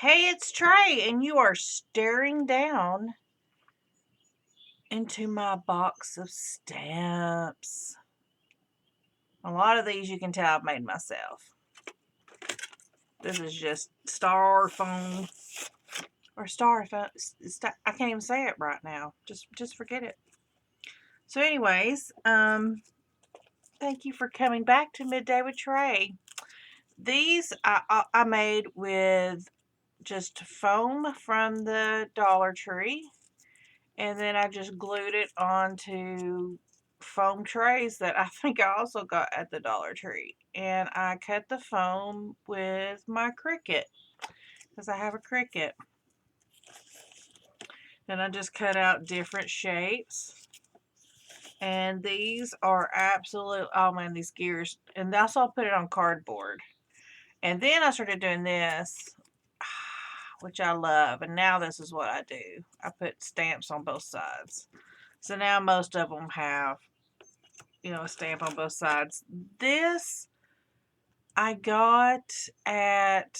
Hey, it's Trey, and you are staring down into my box of stamps. A lot of these you can tell I've made myself. This is just styrofoam or styrofoam. I can't even say it right now. Just forget it. So, anyways, thank you for coming back to Midday with Trey. These I made with just foam from the Dollar Tree. And then I just glued it onto foam trays that I think I also got at the Dollar Tree. And I cut the foam with my Cricut because I have a Cricut. Then I just cut out different shapes. And these are absolute, oh man, these gears. And also I put it on cardboard. And then I started doing this, which I love. And now this is what I do. I put stamps on both sides. So now most of them have, a stamp on both sides. This I got at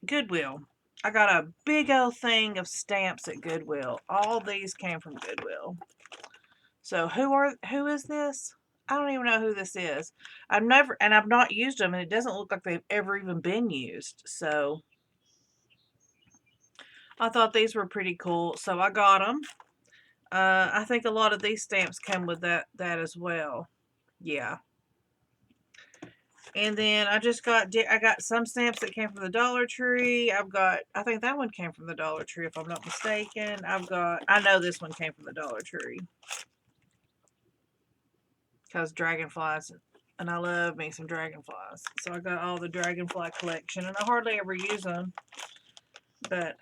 Goodwill. I got a big old thing of stamps at Goodwill. All these came from Goodwill. So who is this? I don't even know who this is. I've not used them, and it doesn't look like they've ever even been used. So I thought these were pretty cool, so I got them. I think a lot of these stamps come with that as well. Yeah. And then I got some stamps that came from the Dollar Tree. I think that one came from the Dollar Tree if I'm not mistaken. I know this one came from the Dollar Tree. Because dragonflies, and I love me some dragonflies. So I got all the dragonfly collection, and I hardly ever use them. But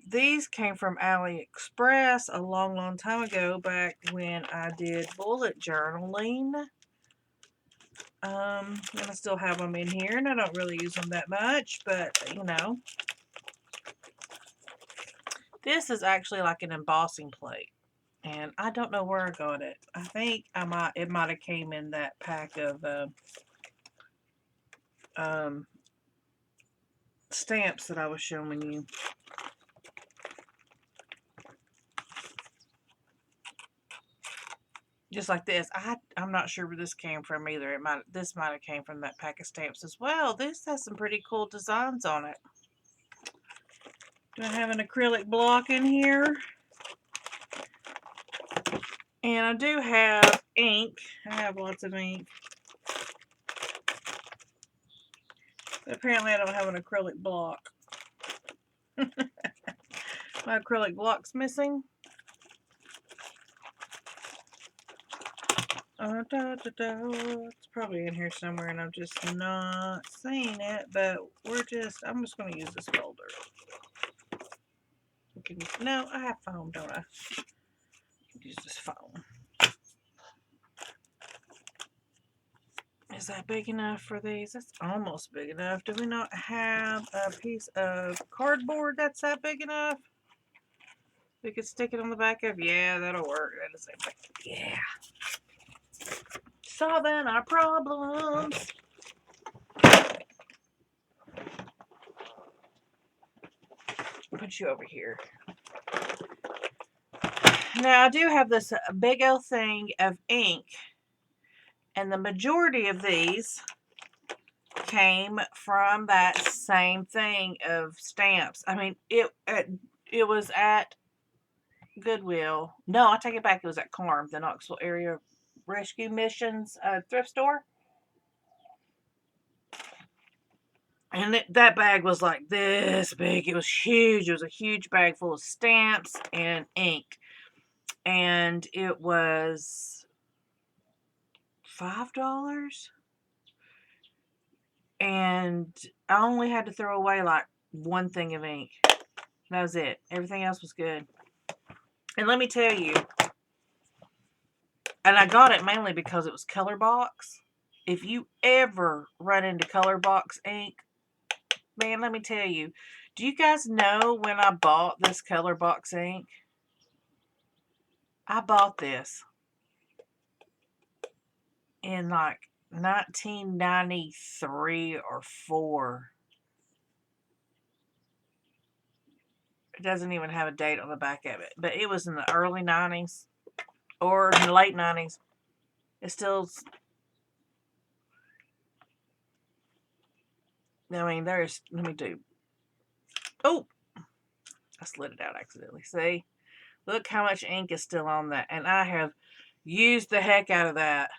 these came from AliExpress a long, long time ago, back when I did bullet journaling. And I still have them in here, and I don't really use them that much, but, This is actually like an embossing plate, and I don't know where I got it. I think it might have came in that pack of stamps that I was showing you. Just like this. I'm not sure where this came from either. This might have came from that pack of stamps as well. This has some pretty cool designs on it. Do I have an acrylic block in here? And I do have ink. I have lots of ink. But apparently I don't have an acrylic block. My acrylic block's missing. It's probably in here somewhere and I'm just not seeing it, but I'm just going to use this folder. No, I have foam, don't I? Use this foam. Is that big enough for these? That's almost big enough. Do we not have a piece of cardboard that's that big enough? We could stick it on the back of. Yeah, that'll work. That is a big. Yeah. Solving our problems. Put you over here. Now I do have this big old thing of ink, and the majority of these came from that same thing of stamps. I mean, it was at Goodwill. No, I take it back. It was at Carm, the Knoxville Area Rescue Missions thrift store. And that bag was like this big. It was huge. It was a huge bag full of stamps and ink. And it was $5. And I only had to throw away like one thing of ink. That was it. Everything else was good. And let me tell you, and I got it mainly because it was color box. If you ever run into color box ink, man, let me tell you. Do you guys know when I bought this color box ink? I bought this in like 1993 or 4. It doesn't even have a date on the back of it, but it was in the early 90s or in the late 90s. It's still, I mean, there's, let me do, oh, I slid it out accidentally. See, look how much ink is still on that, and I have used the heck out of that.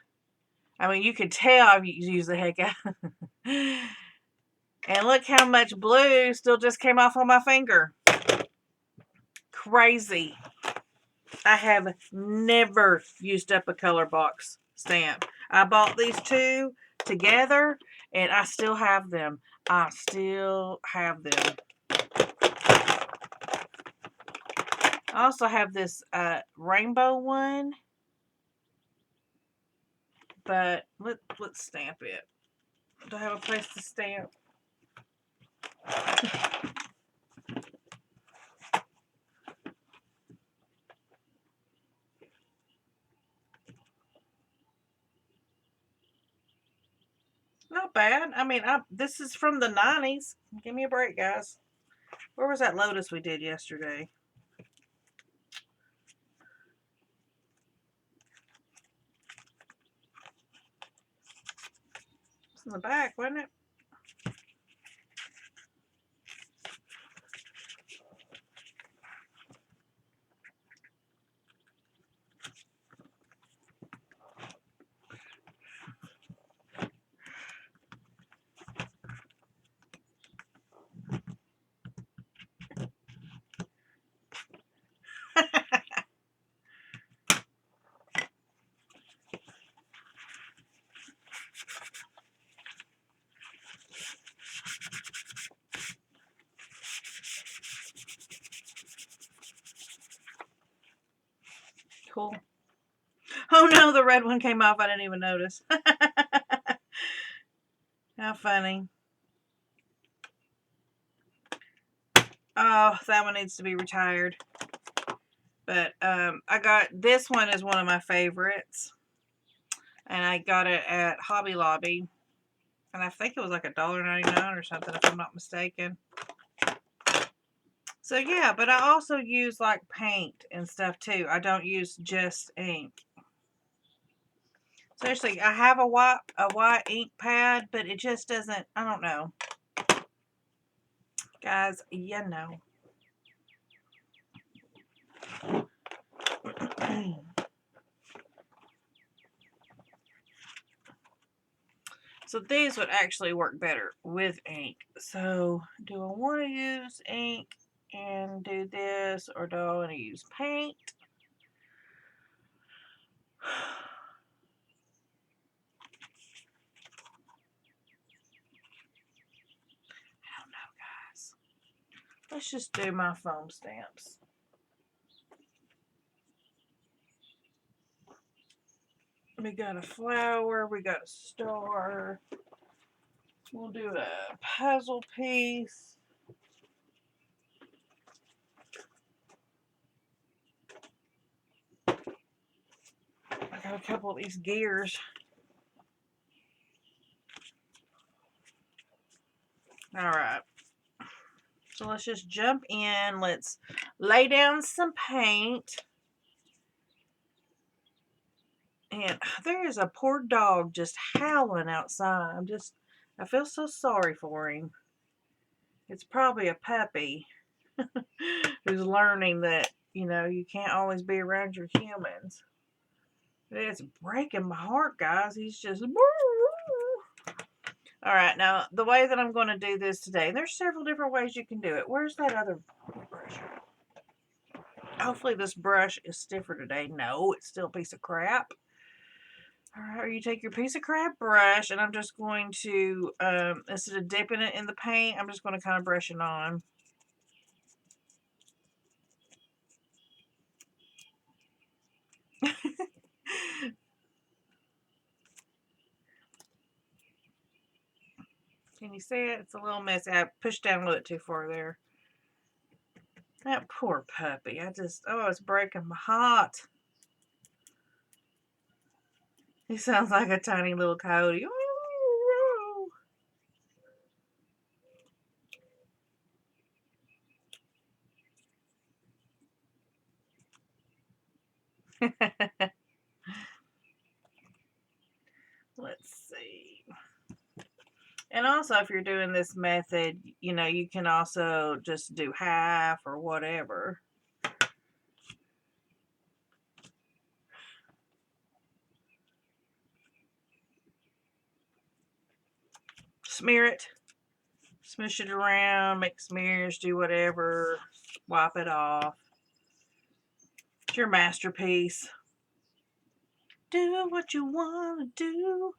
I mean, you could tell I've used the heck out. And look how much blue still just came off on my finger. Crazy. I have never used up a color box stamp. I bought these two together and I still have them. I still have them. I also have this rainbow one. But let's stamp it. Do I have a place to stamp? Not bad. I mean, this is from the 90s. Give me a break, guys. Where was that lotus we did yesterday? It's in the back, wasn't it? Cool. Oh no, the red one came off. I didn't even notice. How funny. Oh, that one needs to be retired. But I got, this one is one of my favorites. And I got it at Hobby Lobby. And I think it was like $1.99 or something, if I'm not mistaken. So yeah, but I also use like paint and stuff too. I don't use just ink. Especially, I have a white ink pad, but it just doesn't, I don't know. Guys, you know. So these would actually work better with ink. So do I want to use ink and do this, or do I want to use paint? I don't know, guys. Let's just do my foam stamps. We got a flower, we got a star. We'll do a puzzle piece. I got a couple of these gears. Alright. So let's just jump in. Let's lay down some paint. And there is a poor dog just howling outside. I feel so sorry for him. It's probably a puppy who's learning that, you know, you can't always be around your humans. It's breaking my heart, guys. He's just... Alright, now, the way that I'm going to do this today, and there's several different ways you can do it. Where's that other brush? Hopefully this brush is stiffer today. No, it's still a piece of crap. Alright, you take your piece of crap brush, and I'm just going to, instead of dipping it in the paint, I'm just going to kind of brush it on. Can you see it? It's a little messy. I pushed down a little bit too far there. That poor puppy. Oh, it's breaking my heart. He sounds like a tiny little coyote. Let's see. And also, if you're doing this method, you know, you can also just do half or whatever. Smear it. Smush it around, make smears, do whatever. Wipe it off. It's your masterpiece. Do what you want to do.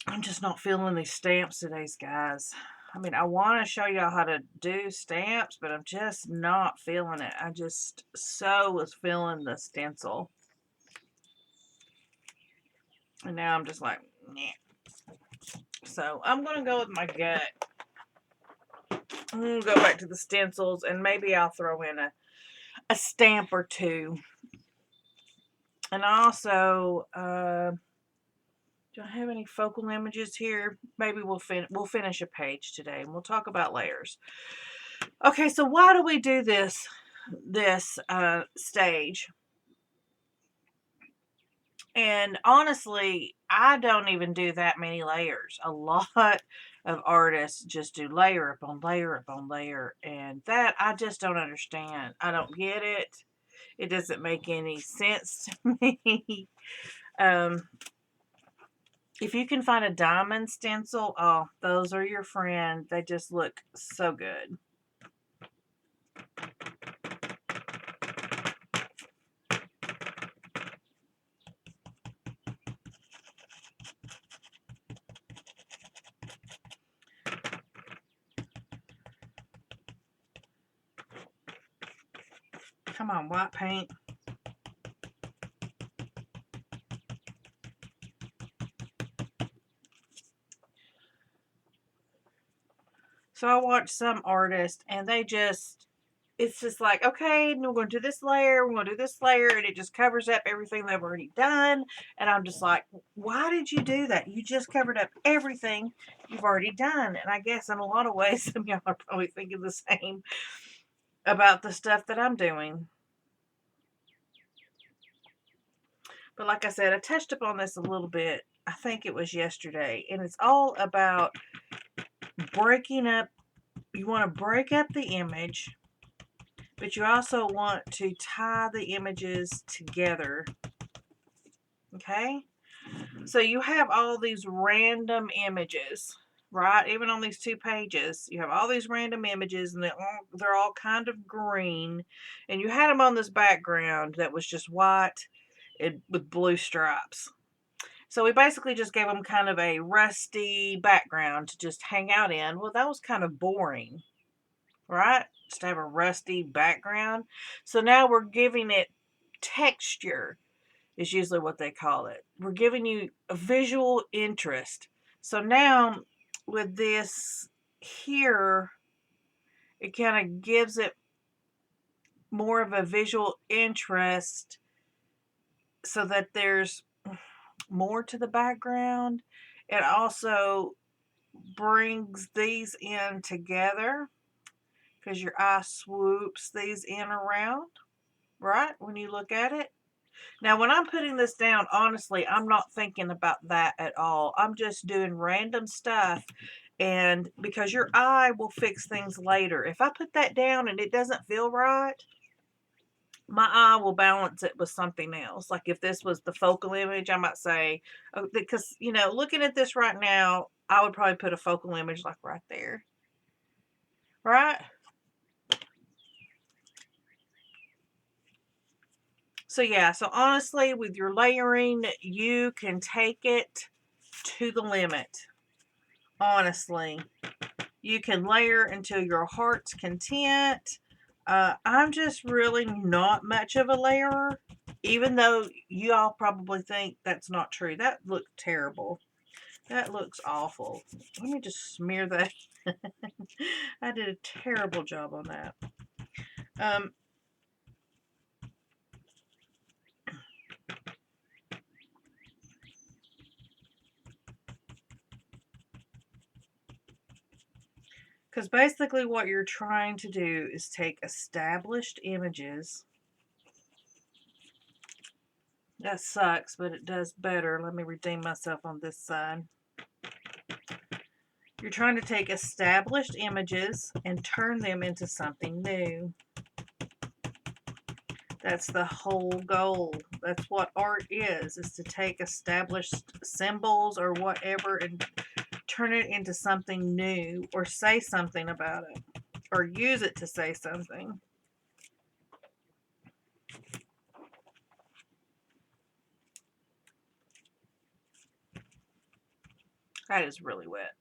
I'm just not feeling these stamps today, guys. I mean, I want to show y'all how to do stamps, but I'm just not feeling it. I just so was feeling the stencil. And now I'm just like, nah. So I'm going to go with my gut. I'm going to go back to the stencils, and maybe I'll throw in a stamp or two. And also, do I have any focal images here? Maybe we'll finish a page today, and we'll talk about layers. Okay, so why do we do this stage? And honestly, I don't even do that many layers. A lot of artists just do layer upon layer upon layer, and that I just don't understand. I don't get it. It doesn't make any sense to me. If you can find a diamond stencil, oh, those are your friend. They just look so good. Come on, white paint. So I watch some artists, and they just, it's just like, okay, we're going to do this layer, we're going to do this layer, and it just covers up everything they've already done. And I'm just like, why did you do that? You just covered up everything you've already done. And I guess in a lot of ways, some of y'all are probably thinking the same about the stuff that I'm doing. But like I said, I touched upon this a little bit. I think it was yesterday. And it's all about breaking up. You want to break up the image, but you also want to tie the images together. Okay? So you have all these random images, right? Even on these 2 pages, you have all these random images, and they're all kind of green. And you had them on this background that was just white with blue stripes. So we basically just gave them kind of a rusty background to just hang out in. Well, that was kind of boring, right? Just to have a rusty background. So now we're giving it texture, is usually what they call it. We're giving you a visual interest. So now with this here, it kind of gives it more of a visual interest so that there's more to the background. It also brings these in together because your eye swoops these in around, right? When you look at it. Now, when I'm putting this down, honestly, I'm not thinking about that at all. I'm just doing random stuff. And because your eye will fix things later. If I put that down and it doesn't feel right, my eye will balance it with something else. Like if this was the focal image, I might say, oh, because, you know, looking at this right now, I would probably put a focal image like right there. Right? So yeah, so honestly, with your layering, you can take it to the limit. Honestly, you can layer until your heart's content. I'm just really not much of a layerer, even though you all probably think that's not true. That looked terrible. That looks awful. Let me just smear that. I did a terrible job on that. Because basically what you're trying to do is take established images. That sucks, but it does better. Let me redeem myself on this side. You're trying to take established images and turn them into something new. That's the whole goal. That's what art is to take established symbols or whatever and turn it into something new, or say something about it, or use it to say something. That is really wet.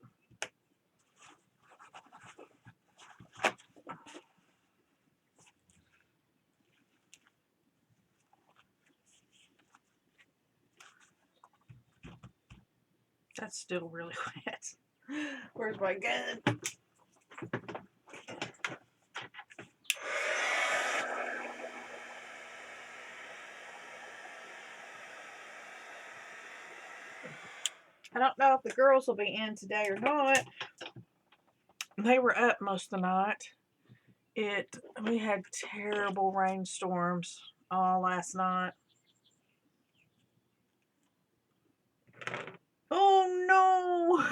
That's still really wet. Where's my gun? I don't know if the girls will be in today or not. They were up most of the night. We had terrible rainstorms all last night. Oh no!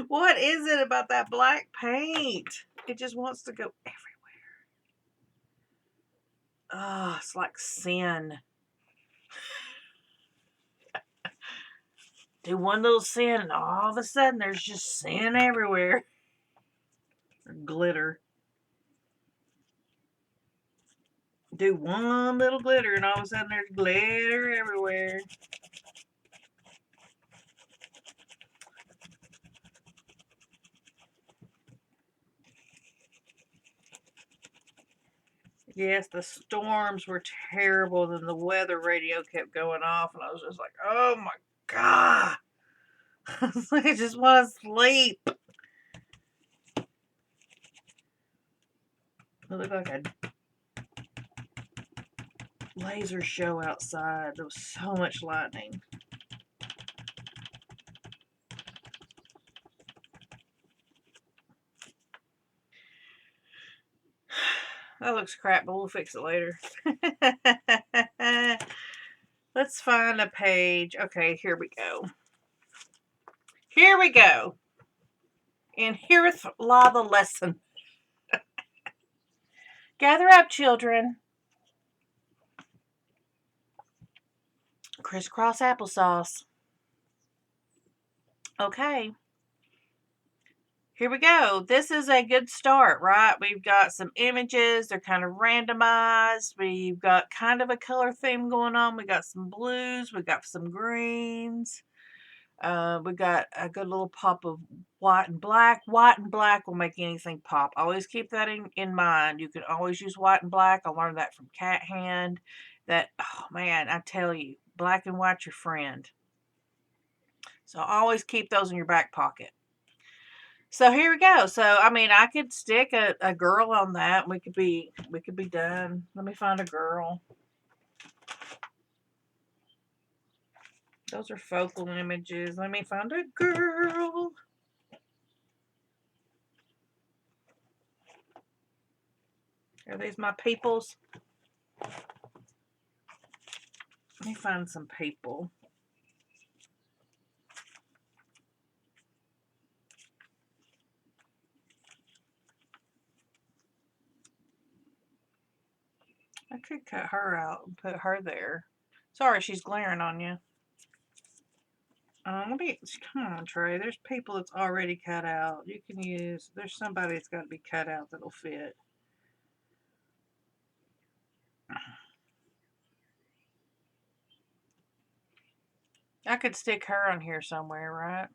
What is it about that black paint? It just wants to go everywhere. Oh, it's like sin. Do one little sin and all of a sudden there's just sin everywhere. Glitter. Do one little glitter and all of a sudden there's glitter everywhere. Yes, the storms were terrible. Then the weather radio kept going off, and I was just like, oh my God. I just want to sleep. It looked like a laser show outside. There was so much lightning. That looks crap, but we'll fix it later. Let's find a page. Okay, here we go. Here we go. And here's la the lesson. Gather up, children. Crisscross applesauce. Okay. Here we go. This is a good start, right? We've got some images. They're kind of randomized. We've got kind of a color theme going on. We got some blues. We got some greens. We got a good little pop of white and black. White and black will make anything pop. Always keep that in mind. You can always use white and black. I learned that from Cat Hand. That, oh man, I tell you, black and white's your friend. So always keep those in your back pocket. So here we go. So I mean, I could stick a girl on that. We could be done. Let me find a girl. Those are focal images. Let me find a girl. Are these my peoples? Let me find some people. I could cut her out and put her there. Sorry, she's glaring on you. Come on, Trey. There's people that's already cut out. You can use, there's somebody that's got to be cut out that'll fit. I could stick her on here somewhere, right?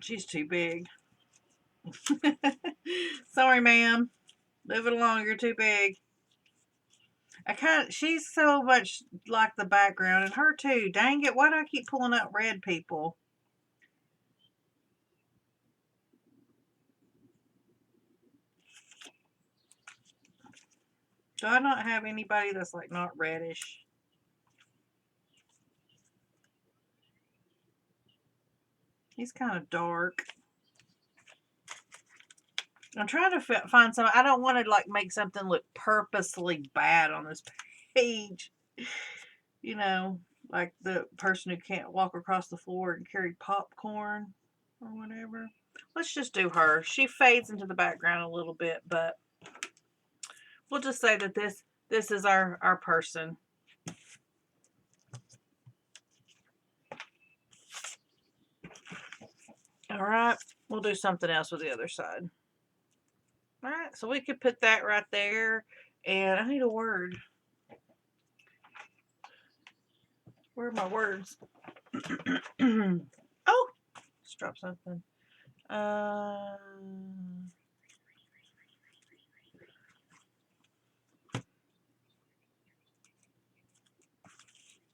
She's too big. Sorry, ma'am. Move it along. You're too big. She's so much like the background, and her too. Dang it. Why do I keep pulling up red people? Do I not have anybody that's like not reddish? He's kind of dark. I'm trying to find some. I don't want to like make something look purposely bad on this page. You know, like the person who can't walk across the floor and carry popcorn or whatever. Let's just do her. She fades into the background a little bit, but we'll just say that this is our person. All right, we'll do something else with the other side. All right, so we could put that right there, and I need a word. Where are my words? Oh, just dropped something.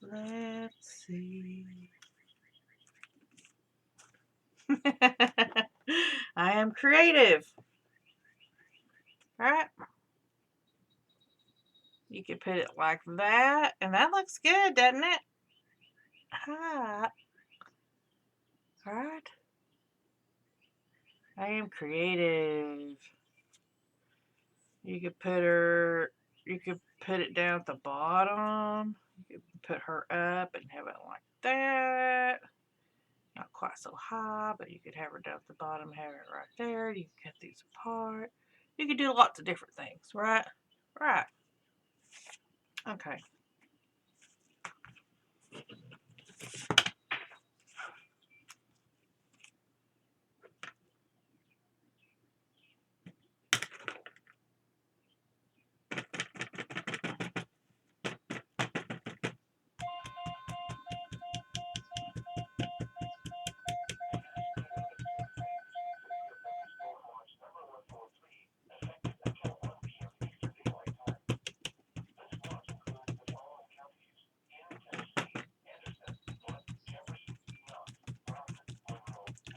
Let's see. I am creative. All right. You could put it like that, and that looks good, doesn't it? Hi. All right. I am creative. You could put her, you could put it down at the bottom. You could put her up and have it like that. Not quite so high, but you could have her down at the bottom, have it right there. You can cut these apart. You could do lots of different things, right? Right. Okay.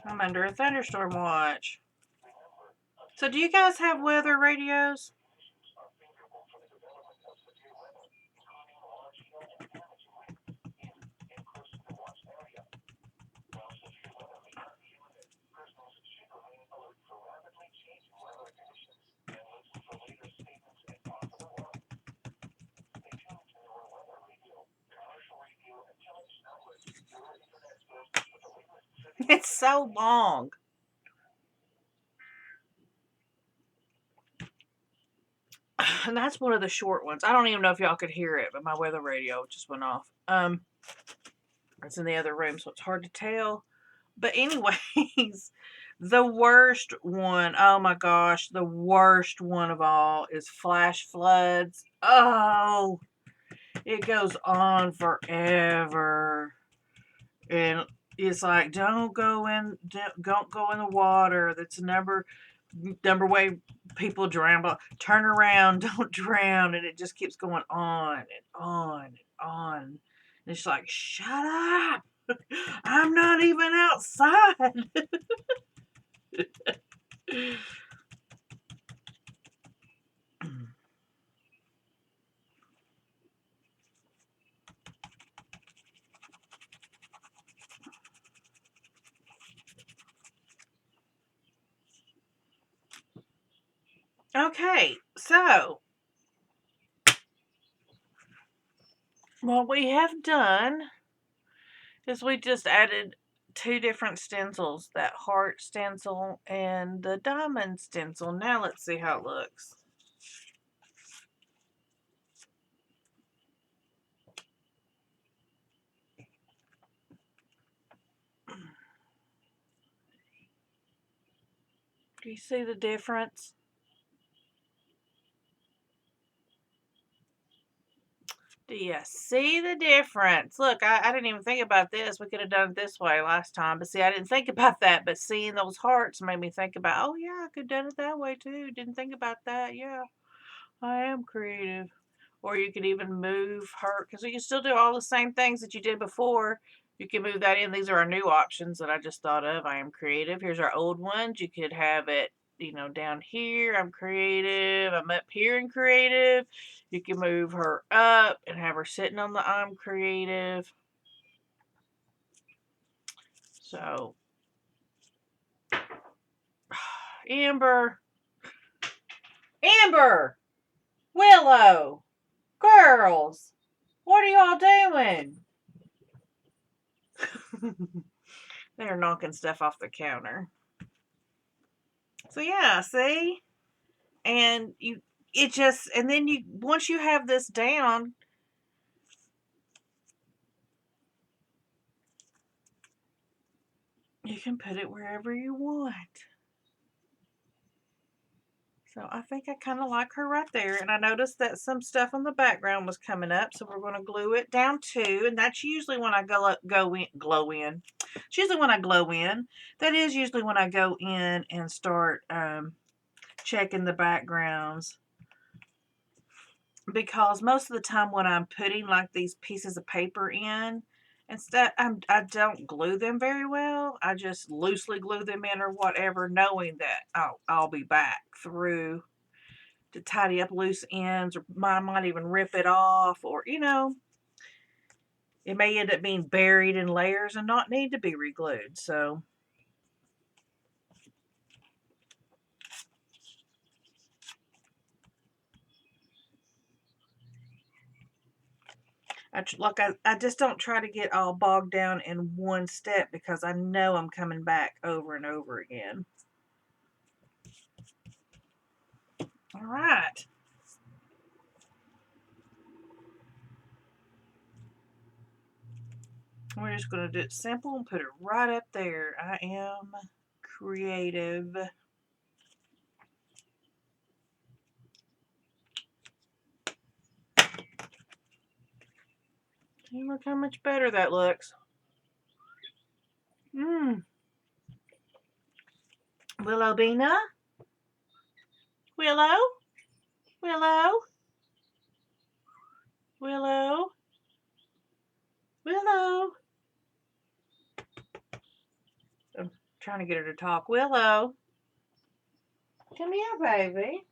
I'm under a thunderstorm watch. So do you guys have weather radios? It's so long. And that's one of the short ones. I don't even know if y'all could hear it, but my weather radio just went off. It's in the other room, so it's hard to tell. But anyways, the worst one, oh my gosh, the worst one of all is flash floods. Oh, it goes on forever. And it's like, don't go in the water. That's the number way people drown. But turn around, don't drown. And it just keeps going on and on and on. And it's like, shut up. I'm not even outside. Okay, so what we have done is we just added two different stencils, that heart stencil and the diamond stencil. Now let's see how it looks. Do you see the difference? Do you see the difference? Look, I didn't even think about this. We could have done it this way last time. But see, I didn't think about that. But seeing those hearts made me think about, oh, yeah, I could have done it that way, too. Didn't think about that. Yeah, I am creative. Or you could even move her, because you can still do all the same things that you did before. You can move that in. These are our new options that I just thought of. I am creative. Here's our old ones. You could have it, you know, down here. I'm creative. I'm up here and creative. You can move her up and have her sitting on the I'm creative. So Amber. Amber. Willow. Girls. What are y'all doing? They're knocking stuff off the counter. So yeah, see? And and then once you have this down, you can put it wherever you want. So I think I kind of like her right there. And I noticed that some stuff on the background was coming up. So we're going to glue it down too. And that's usually when I glow in. It's usually when I glow in. That is usually when I go in and start checking the backgrounds. Because most of the time when I'm putting like these pieces of paper in, instead I don't glue them very well. I just loosely glue them in or whatever, knowing that I'll be back through to tidy up loose ends, or I might even rip it off, or it may end up being buried in layers and not need to be re-glued. So I just don't try to get all bogged down in one step, because I know I'm coming back over and over again. All right. We're just going to do it simple and put it right up there. I am creative. See, look how much better that looks. Willow Bina? Willow? Willow? Willow? Willow? I'm trying to get her to talk. Willow? Come here, baby.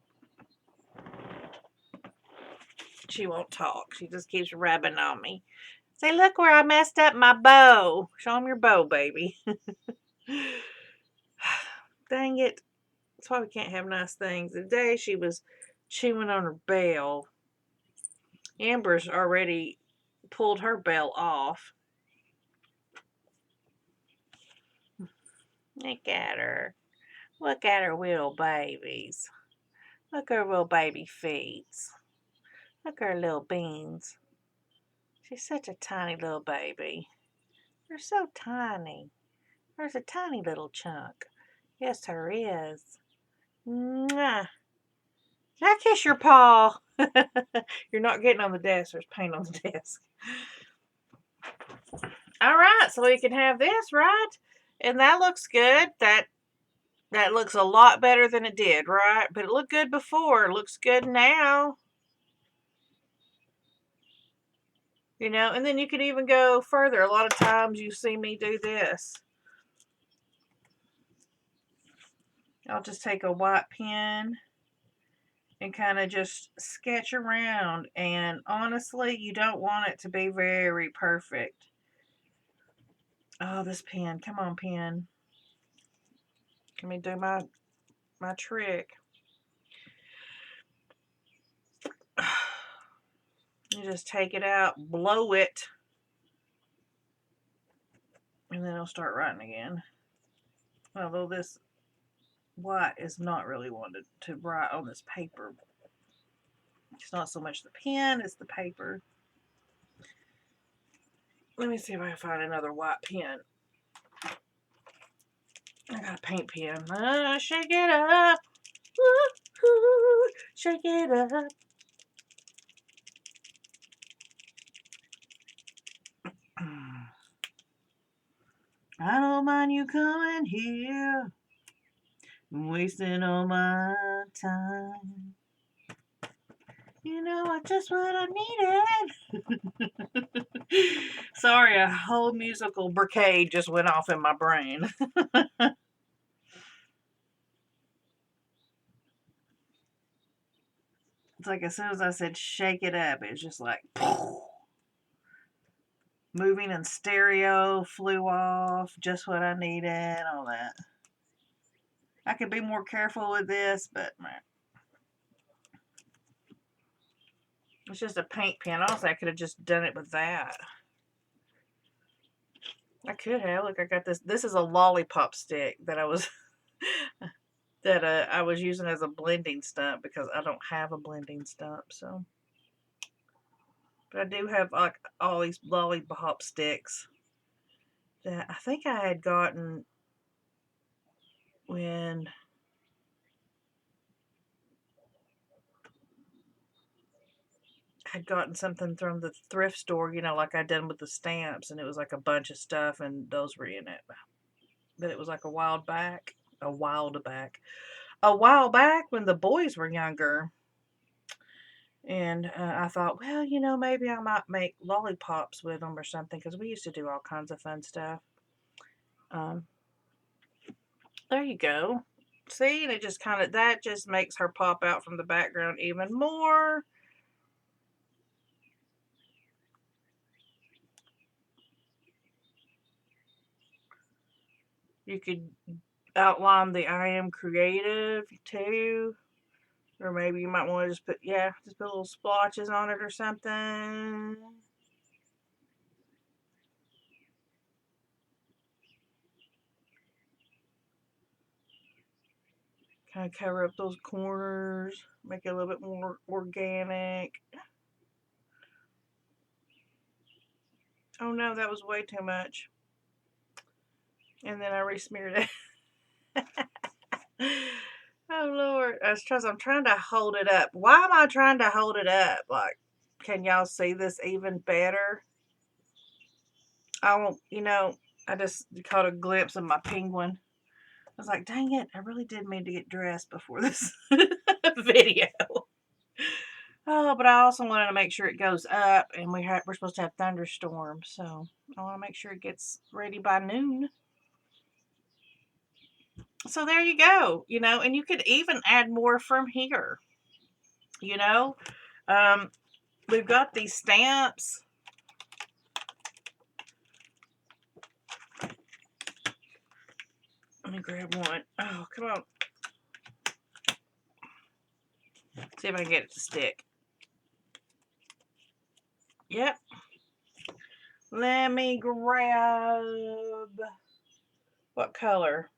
She won't talk. She just keeps rubbing on me. Say, look where I messed up my bow. Show them your bow, baby. Dang it. That's why we can't have nice things. Today she was chewing on her bell. Amber's already pulled her bell off. Look at her. Look at her little babies. Look at her little baby feet. Look at her little beans. She's such a tiny little baby. They're so tiny. There's a tiny little chunk. Yes, there is. Mwah. Can I kiss your paw? You're not getting on the desk. There's paint on the desk. All right, so we can have this, right? And that looks good. That looks a lot better than it did, right? But it looked good before. It looks good now. And then you could even go further. A lot of times you see me do this. I'll just take a white pen and kind of just sketch around. And honestly, you don't want it to be very perfect. Oh, this pen. Come on, pen. Let me do my trick. You just take it out, blow it, and then I'll start writing again. Although this white is not really wanted to write on this paper. It's not so much the pen, it's the paper. Let me see if I can find another white pen. I got a paint pen. Shake it up. Woo-hoo. Shake it up. I don't mind you coming here, wasting all my time. You know just what I needed. Sorry, a whole musical brigade just went off in my brain. It's like as soon as I said shake it up, it was just like moving and stereo flew off, just what I needed, all that. I could be more careful with this, but it's just a paint pen. Also, I could have just done it with that. I could have. Look, I got this. This is a lollipop stick that I was I was using as a blending stump because I don't have a blending stump. So, but I do have like all these lollipop sticks that I think I had gotten when I'd gotten something from the thrift store, you know, like I done with the stamps, and it was like a bunch of stuff, and those were in it. But it was like a while back, a while back when the boys were younger. And I thought, well, you know, maybe I might make lollipops with them or something, because we used to do all kinds of fun stuff. Um, there you go. See, and it just kind of, that just makes her pop out from the background even more. You could outline the I am creative too. Or maybe you might want to just put, yeah, just put little splotches on it or something. Kind of cover up those corners, make it a little bit more organic. Oh no, that was way too much. And then I re-smeared it. Oh Lord, I'm trying to hold it up. Why am I trying to hold it up? Like, can y'all see this even better? I won't, you know, I just caught a glimpse of my penguin. I was like, dang it, I really did mean to get dressed before this video. Oh, but I also wanted to make sure it goes up, and we're supposed to have thunderstorms, so I want to make sure it gets ready by noon. So there you go, you know, and you could even add more from here, you know. We've got these stamps. Let me grab one. Oh, come on. See if I can get it to stick. Yep. Let me grab, what color?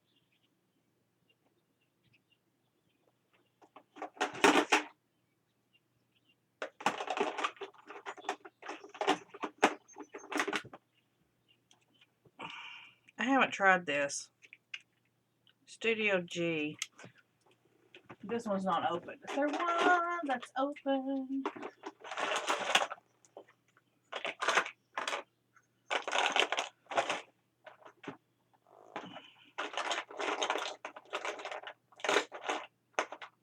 I haven't tried this. Studio G. This one's not open. Is there one that's open?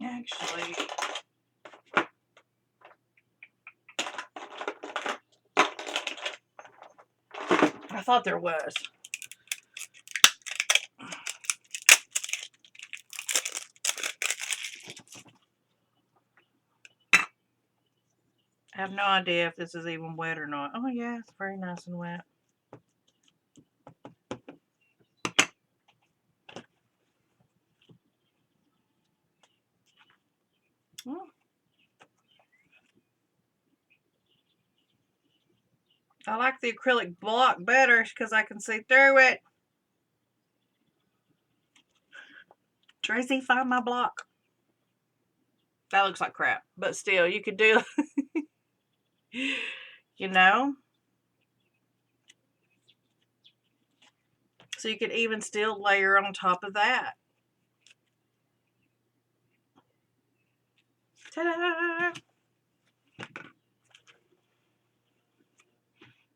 Actually, I thought there was. I have no idea if this is even wet or not. Oh yeah, it's very nice and wet. Oh. I like the acrylic block better because I can see through it. Tracy, find my block. That looks like crap, but still, you could do, you know. So you could even still layer on top of that. Ta-da!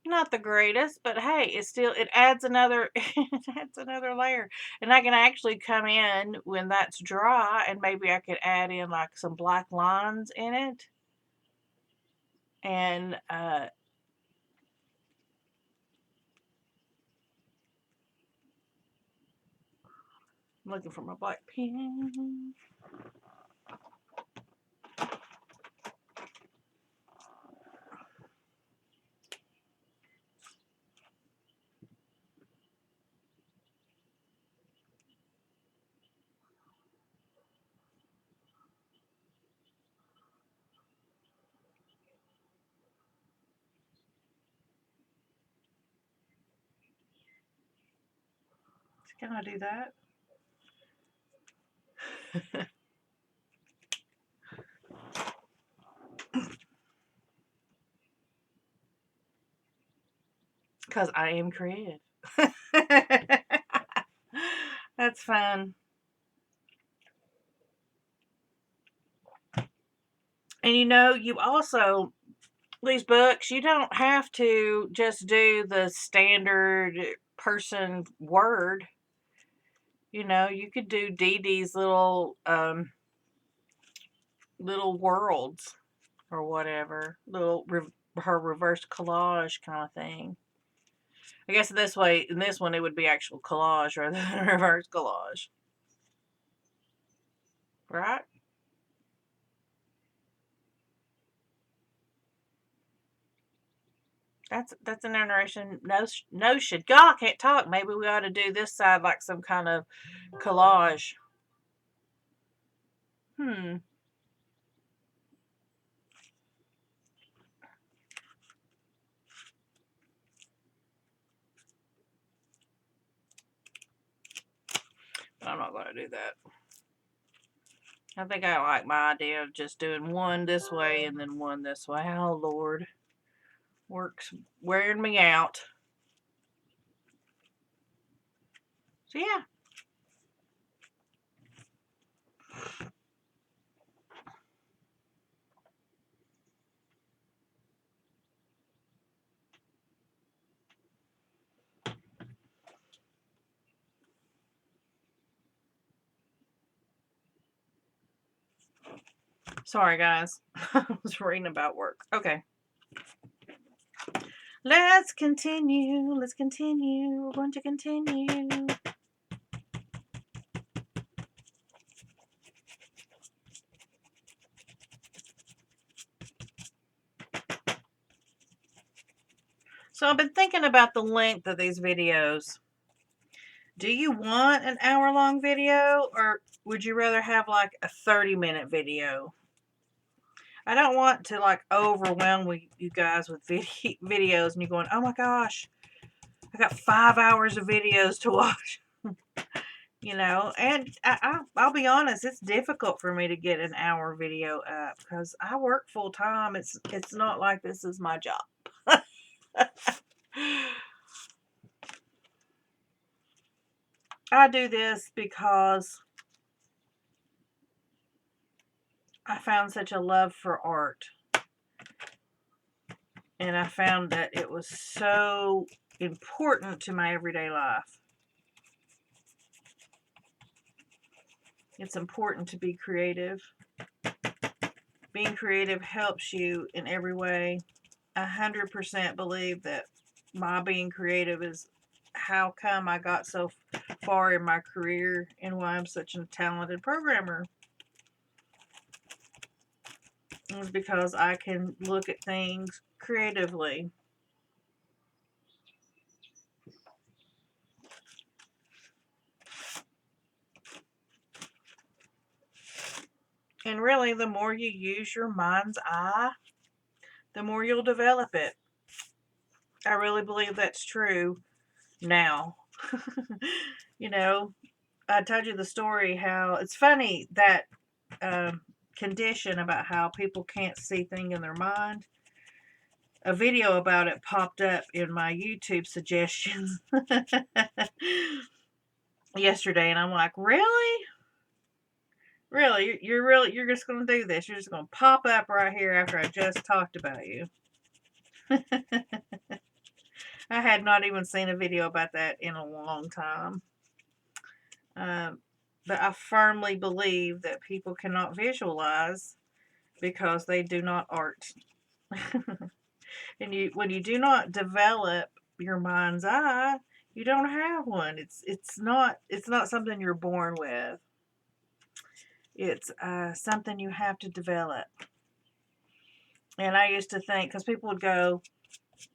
Not the greatest, but hey, it adds another it adds another layer. And I can actually come in when that's dry, and maybe I could add in like some black lines in it. And I'm looking for my black pen. Can I do that? Because I am creative. That's fun. And you know, you also, these books, you don't have to just do the standard person word. You know, you could do Dede's little little worlds or whatever, her reverse collage kind of thing. I guess this way, in this one, it would be actual collage rather than reverse collage, right? That's an interesting notion. God, I can't talk. Maybe we ought to do this side like some kind of collage. Hmm. I'm not going to do that. I think I like my idea of just doing one this way and then one this way. Oh, Lord. Work's wearing me out. So, yeah. Sorry, guys. I was reading about work. Okay. Let's continue. Let's continue. We're going to continue. So I've been thinking about the length of these videos. Do you want an hour-long video, or would you rather have like a 30-minute video? I don't want to like overwhelm you guys with videos and you're going, oh my gosh, I got 5 hours of videos to watch. You know, and I'll be honest, it's difficult for me to get an hour video up because I work full time. It's not like this is my job. I do this because I found such a love for art. And I found that it was so important to my everyday life. It's important to be creative. Being creative helps you in every way. 100% believe that my being creative is how come I got so far in my career and why I'm such a talented programmer. It's because I can look at things creatively. And really, the more you use your mind's eye, the more you'll develop it. I really believe that's true now. You know, I told you the story how it's funny that condition about how people can't see things in their mind. A video about it popped up in my YouTube suggestions yesterday, and I'm like, really? Really? You're just going to do this? You're just going to pop up right here after I just talked about you? I had not even seen a video about that in a long time. But I firmly believe that people cannot visualize because they do not art. And when you do not develop your mind's eye, you don't have one. It's not something you're born with. It's something you have to develop. And I used to think, because people would go,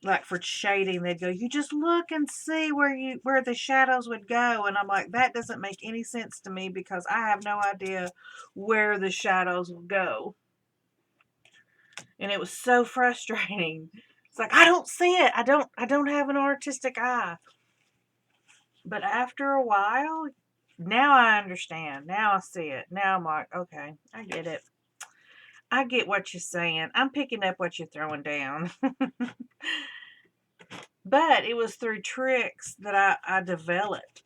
like for shading, they'd go, you just look and see where the shadows would go. And I'm like, that doesn't make any sense to me because I have no idea where the shadows will go. And it was so frustrating. It's like, I don't see it. I don't have an artistic eye. But after a while, now I understand. Now I see it. Now I'm like, okay, I get it. I get what you're saying. I'm picking up what you're throwing down. But it was through tricks that I developed.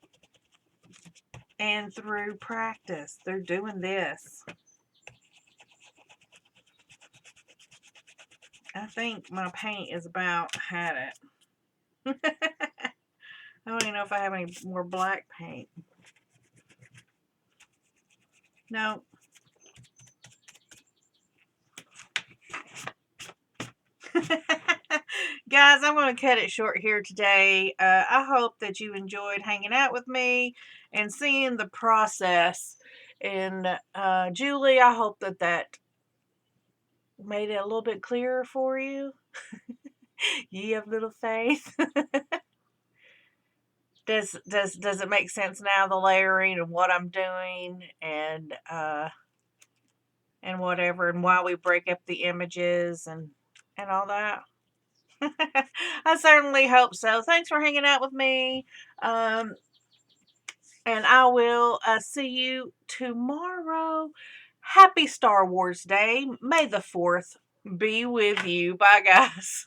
And through practice, through doing this. I think my paint is about had it. I don't even know if I have any more black paint. No. Guys, I'm going to cut it short here today. I hope that you enjoyed hanging out with me and seeing the process. And Julie, I hope that made it a little bit clearer for you. You have little faith. Does it make sense now, the layering and what I'm doing and whatever, and why we break up the images and all that? I certainly hope so. Thanks for hanging out with me. And I will see you tomorrow. Happy Star Wars Day. May the 4th be with you. Bye, guys.